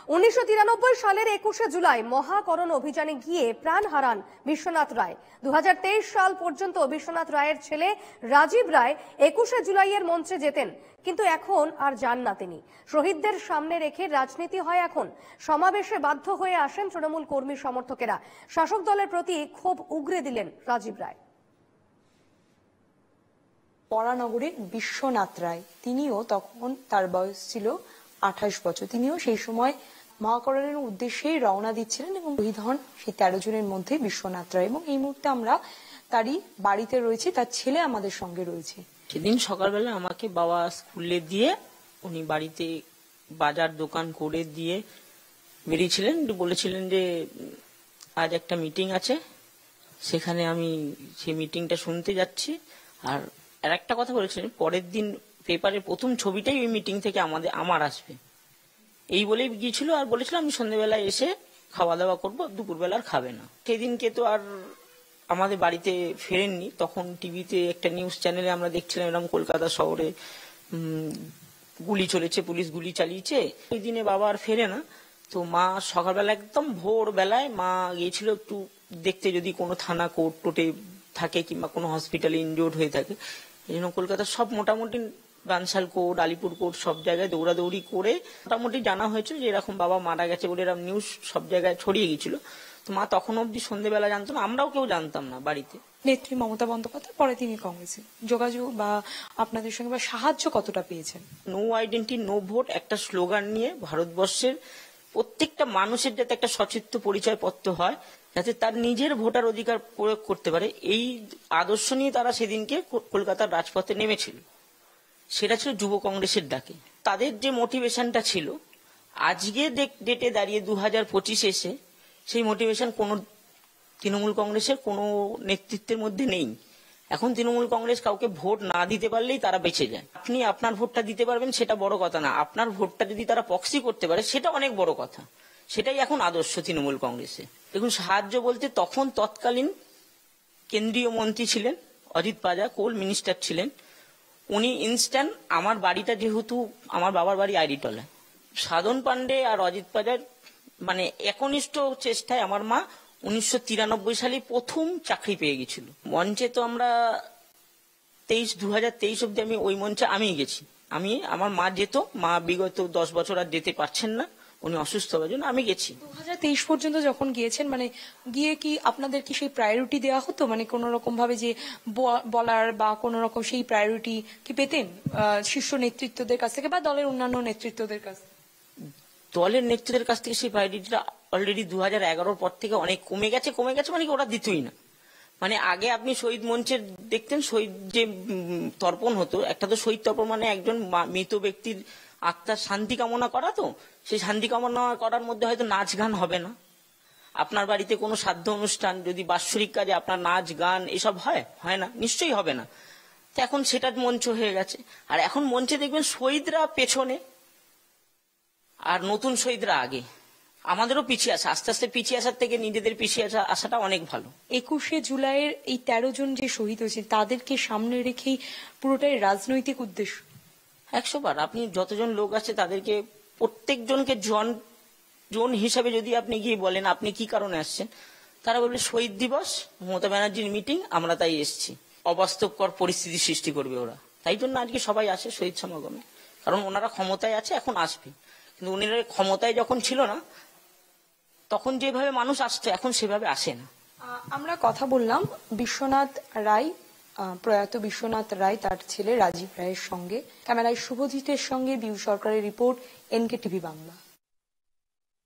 1993 সালের 21শে জুলাই মহাকরণ অভিযানে গিয়ে প্রাণ হারান বিশ্বনাথ রায়। 2023 সাল পর্যন্ত বিশ্বনাথ রায়ের ছেলে রাজীব রায় 21শে জুলাইয়ের মঞ্চে যেতেন, কিন্তু এখন আর যান না তিনি। শহীদদের সামনে রেখে রাজনীতি হয় এখন। সমাবেশে বাধ্য হয়ে আসেন তৃণমূল কর্মী সমর্থকেরা। শাসক দলের প্রতি ক্ষোভ উগরে দিলেন রাজীব রায়। পরানগরের বিশ্বনাথ রায়, তিনিও তখন তার বয়স ছিল 28 বছর। তিনিও সেই সময় মহাকরণের উদ্দেশ্যে রওনা দিচ্ছিলেন এবং শহীদ হন সেই 13 জনের মধ্যে বিশ্বনাথ রায়। এবং এই মুহূর্তে আমরা তারই বাড়িতে রয়েছি, তার ছেলে আমাদের সঙ্গে রয়েছে। সেদিন সকালবেলা আমাকে বাবা স্কুলে দিয়ে উনি বাড়িতে বাজার দোকান করে দিয়ে বেরিয়েছিলেন। বলেছিলেন যে আজ একটা মিটিং আছে, সেখানে আমি সেই মিটিংটা শুনতে যাচ্ছি। আর একটা কথা বলেছিলেন, পরের দিন পেপারের প্রথম ছবিটাই ওই মিটিং থেকে আমার আসবে, এই বলেই গিয়েছিল। আর বলেছিল আমি সন্ধ্যেবেলায় এসে খাওয়া দাওয়া করবো, দুপুরবেলা আর খাবে না। সেদিনকে তো আর আমাদের বাড়িতে ফেরেননি। তখন টিভিতে একটা নিউজ চ্যানেলে আমরা দেখছিলাম এরকম কলকাতা শহরে গুলি চলেছে, পুলিশ গুলি চালিয়েছে। ওই দিনে বাবা আর ফেরে না। তো মা সকালবেলা একদম ভোর বেলায় মা গিয়েছিল একটু দেখতে যদি কোনো থানা কোর্ট টোটে থাকে কিংবা কোনো হসপিটালে ইনজোর্ড হয়ে থাকে। এই জন্য কলকাতার সব মোটামুটি বানশাল কোর্ট, আলিপুর কোর্ট সব জায়গায় দৌড়াদৌড়ি করে মোটামুটি জানা হয়েছে যে এরকম বাবা মারা গেছে বলে এরকম নিউজ সব জায়গায় ছড়িয়ে গেছিল। তো মা তখন অব্দি সন্ধ্যেবেলা জানতো না, আমরাও কেউ জানতাম না বাড়িতে। নেত্রী মমতা বন্দ্যোপাধ্যায়, পরে তিনি কংগ্রেসে যোগাযোগ বা আপনাদের সঙ্গে বা সাহায্য কতটা পেয়েছেন? নো আইডেন্টি নো ভোট একটা স্লোগান নিয়ে ভারতবর্ষের প্রত্যেকটা মানুষের যাতে একটা সচিত্র পরিচয় পত্র হয়, যাতে তার নিজের ভোটার অধিকার প্রয়োগ করতে পারে, এই আদর্শ নিয়ে তারা সেদিনকে কলকাতার রাজপথে নেমেছিল। সেটা ছিল যুব কংগ্রেসের ডাকে। তাদের যে মোটিভেশনটা ছিল, আজকে ডেটে দাঁড়িয়ে 2025 এসে সেই মোটিভেশন কোন তৃণমূল কংগ্রেসের কোনো নেতৃত্বের মধ্যে নেই। এখন তৃণমূল কংগ্রেস কাউকে ভোট না দিতে পারলেই তারা বেঁচে যায়। আপনি আপনার ভোটটা দিতে পারবেন সেটা বড় কথা না, আপনার ভোটটা যদি তারা প্রক্সি করতে পারে সেটা অনেক বড় কথা। সেটাই এখন আদর্শ তৃণমূল কংগ্রেসে। দেখুন, সাহায্য বলতে তখন তৎকালীন কেন্দ্রীয় মন্ত্রী ছিলেন অজিত পাজা, কোল মিনিস্টার ছিলেন। উনি ইনস্ট্যান্ট, আমার বাড়িটা যেহেতু আমার বাবার বাড়ি আইরিটলায়, সাধন পান্ডে আর অজিত পাজার মানে একনিষ্ঠ চেষ্টায় আমার মা 1993 সালে প্রথম চাকরি পেয়ে গেছিল। মঞ্চে তো আমরা 2023 অব্দি আমি ওই মঞ্চে আমি গেছি। আমার মা যেত, মা বিগত 10 বছর আর যেতে পারছেন না, উনি অসুস্থ হওয়ার জন্য আমি গেছি। 2023 পর্যন্ত যখন গিয়েছেন, মানে গিয়ে কি আপনাদের কি সেই প্রায়োরিটি দেওয়া হতো? মানে কোন রকম ভাবে যে বলার বা কোন রকম সেই প্রায়োরিটি কি পেতেন শীর্ষ নেতৃত্বদের কাছ থেকে বা দলের অন্যান্য নেতৃত্বদের কাছ থেকে? দলের নেতৃত্বের কাছ থেকে সেই প্রায়োরিটিটা অলরেডি 2011 পর থেকে অনেক কমে গেছে মানে কি ওরা দিতই না। মানে আগে আপনি শহীদ মঞ্চের দেখতেন, শহীদ যে তর্পণ হতো, একটা তো শহীদ তর্পণ মানে একজন মৃত ব্যক্তির আত্মার শান্তি কামনা করা, তো সেই শান্তি কামনা করার মধ্যে হয়তো নাচ গান হবে না। আপনার বাড়িতে কোনো শ্রাদ্ধ অনুষ্ঠান যদি বাৎসরিক কাজে আপনার নাচ গান এসব হয় না, নিশ্চয়ই হবে না। তো এখন সেটার মঞ্চ হয়ে গেছে। আর এখন মঞ্চে দেখবেন শহীদরা পেছনে আর নতুন শহীদরা আগে। আমাদেরও পিছিয়ে আসা, আস্তে আস্তে পিছিয়ে আসার থেকে নিজেদের পিছিয়ে আসাটা অনেক ভালো। 21শে জুলাইয়ের এই 13 জন যে শহীদ হয়েছে তাদেরকে সামনে রেখেই পুরোটাই রাজনৈতিক উদ্দেশ্য। 100 বার আপনি যতজন লোক আছে তাদেরকে প্রত্যেকজনকে জন হিসাবে যদি আপনি গিয়ে বলেন আপনি কি কারণে আসছেন, তারা বলবে শহীদ দিবস, মমতা ব্যানার্জির মিটিং, আমরা তাই এসেছি। অবাস্তবকর পরিস্থিতি সৃষ্টি করবে ওরা। তাই জন্য আজকে সবাই আসে শহীদ সমাগমে, কারণ ওনারা ক্ষমতায় আছে, এখন আসবে। কিন্তু উনারা ক্ষমতায় যখন ছিল না তখন যেভাবে মানুষ আসতো, এখন সেভাবে আসে না। আমরা কথা বললাম বিশ্বনাথ রায়, প্রয়াত বিশ্বনাথ রায়, তার ছেলে রাজীব রায়ের সঙ্গে। ক্যামেরায় শুভজিতের সঙ্গে বিউ সরকারের রিপোর্ট, NK টিভি বাংলা।